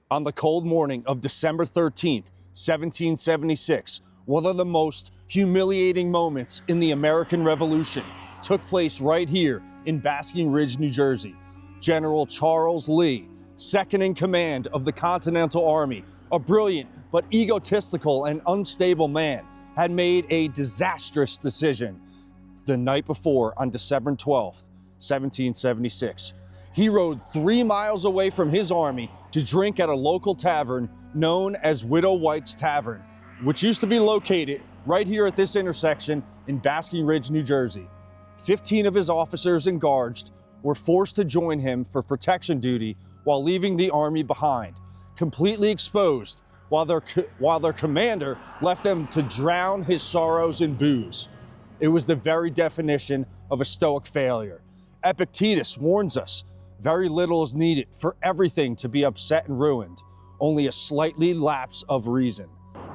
On the cold morning of December 13th, 1776, one of the most humiliating moments in the American Revolution took place right here in Basking Ridge, New Jersey. General Charles Lee, second in command of the Continental Army, a brilliant but egotistical and unstable man, had made a disastrous decision the night before on December 12th, 1776. He rode 3 miles away from his army to drink at a local tavern known as Widow White's Tavern, which used to be located right here at this intersection in Basking Ridge, New Jersey. 15 of his officers and guards were forced to join him for protection duty while leaving the army behind, completely exposed, while their commander left them to drown his sorrows in booze. It was the very definition of a Stoic failure. Epictetus warns us, very little is needed for everything to be upset and ruined, only a slightly lapse of reason.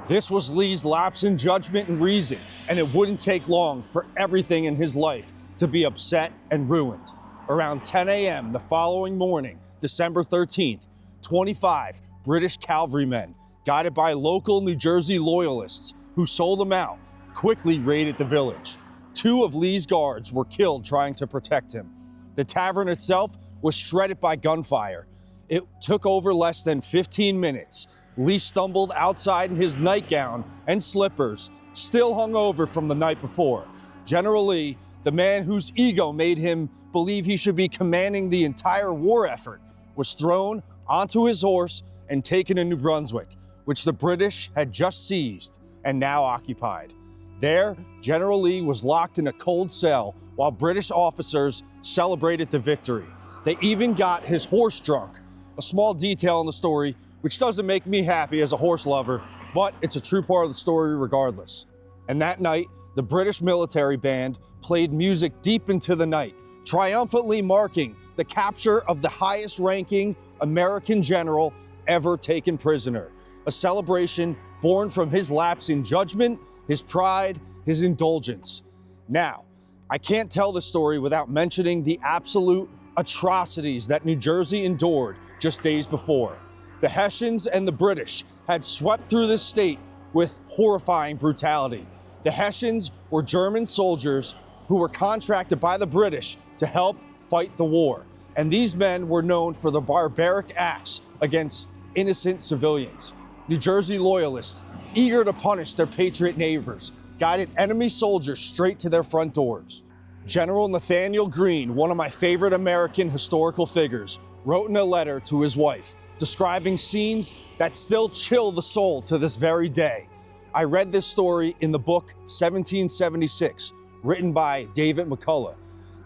This was Lee's lapse in judgment and reason, and it wouldn't take long for everything in his life to be upset and ruined. Around 10 a.m. the following morning, December 13th, 25 British cavalrymen, guided by local New Jersey loyalists who sold him out, quickly raided the village. 2 of Lee's guards were killed trying to protect him. The tavern itself was shredded by gunfire. It took over less than 15 minutes. Lee stumbled outside in his nightgown and slippers, still hungover from the night before. General Lee, the man whose ego made him believe he should be commanding the entire war effort, was thrown onto his horse and taken to New Brunswick, which the British had just seized and now occupied. There, General Lee was locked in a cold cell while British officers celebrated the victory. They even got his horse drunk, a small detail in the story which doesn't make me happy as a horse lover, but it's a true part of the story regardless. And that night, the British military band played music deep into the night, triumphantly marking the capture of the highest-ranking American general ever taken prisoner, a celebration born from his lapse in judgment, his pride, his indulgence. Now, I can't tell the story without mentioning the absolute atrocities that New Jersey endured just days before. The Hessians and the British had swept through this state with horrifying brutality. The Hessians were German soldiers who were contracted by the British to help fight the war. And these men were known for the barbaric acts against innocent civilians. New Jersey loyalists, eager to punish their patriot neighbors, guided enemy soldiers straight to their front doors. General Nathaniel Greene, one of my favorite American historical figures, wrote in a letter to his wife, describing scenes that still chill the soul to this very day. I read this story in the book 1776, written by David McCullough.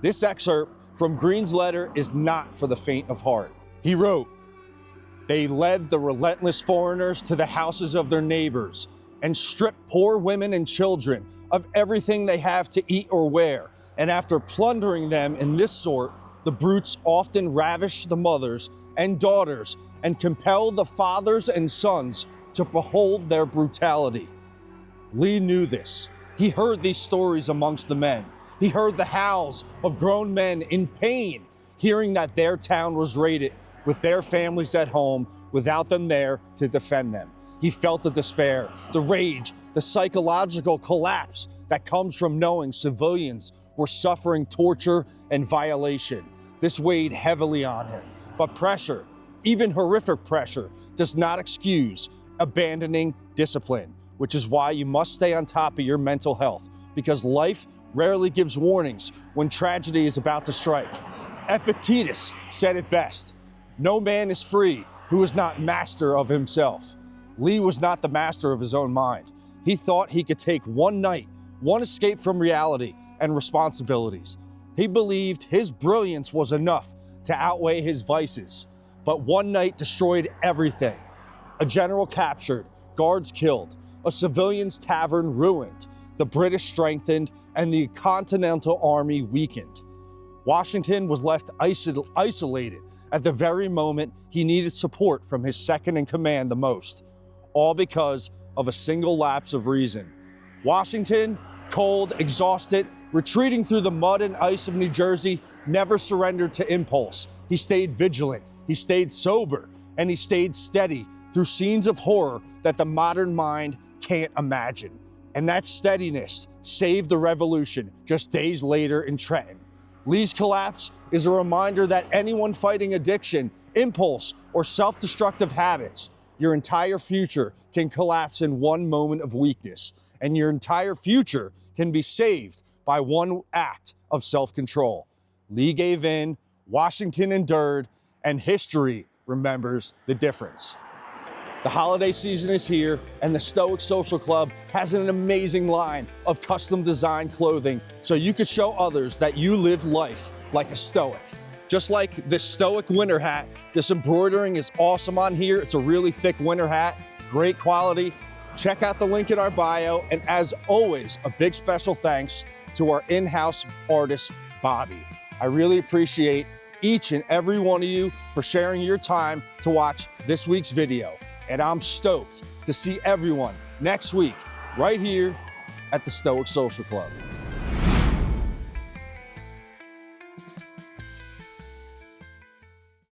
This excerpt from Greene's letter is not for the faint of heart. He wrote, "They led the relentless foreigners to the houses of their neighbors and stripped poor women and children of everything they have to eat or wear. And after plundering them in this sort, the brutes often ravish the mothers and daughters and compel the fathers and sons to behold their brutality." Lee knew this. He heard these stories amongst the men. He heard the howls of grown men in pain, hearing that their town was raided with their families at home without them there to defend them. He felt the despair, the rage, the psychological collapse that comes from knowing civilians were suffering torture and violation. This weighed heavily on him. But pressure, even horrific pressure, does not excuse abandoning discipline, which is why you must stay on top of your mental health, because life rarely gives warnings when tragedy is about to strike. Epictetus said it best, "No man is free who is not master of himself." Lee was not the master of his own mind. He thought he could take one night, one escape from reality and responsibilities. He believed his brilliance was enough to outweigh his vices. But one night destroyed everything. A general captured, guards killed, a civilian's tavern ruined, the British strengthened, and the Continental Army weakened. Washington was left isolated at the very moment he needed support from his second in command the most, all because of a single lapse of reason. Washington, cold, exhausted, retreating through the mud and ice of New Jersey, never surrendered to impulse. He stayed vigilant, he stayed sober, and he stayed steady through scenes of horror that the modern mind can't imagine. And that steadiness saved the revolution just days later in Trenton. Lee's collapse is a reminder that anyone fighting addiction, impulse, or self-destructive habits, your entire future can collapse in one moment of weakness, and your entire future can be saved by one act of self-control. Lee gave in, Washington endured, and history remembers the difference. The holiday season is here, and the Stoic Social Club has an amazing line of custom designed clothing so you could show others that you lived life like a Stoic. Just like this Stoic winter hat, this embroidering is awesome on here. It's a really thick winter hat, great quality. Check out the link in our bio, and as always, a big special thanks to our in-house artist, Bobby. I really appreciate each and every one of you for sharing your time to watch this week's video. And I'm stoked to see everyone next week right here at the Stoic Social Club.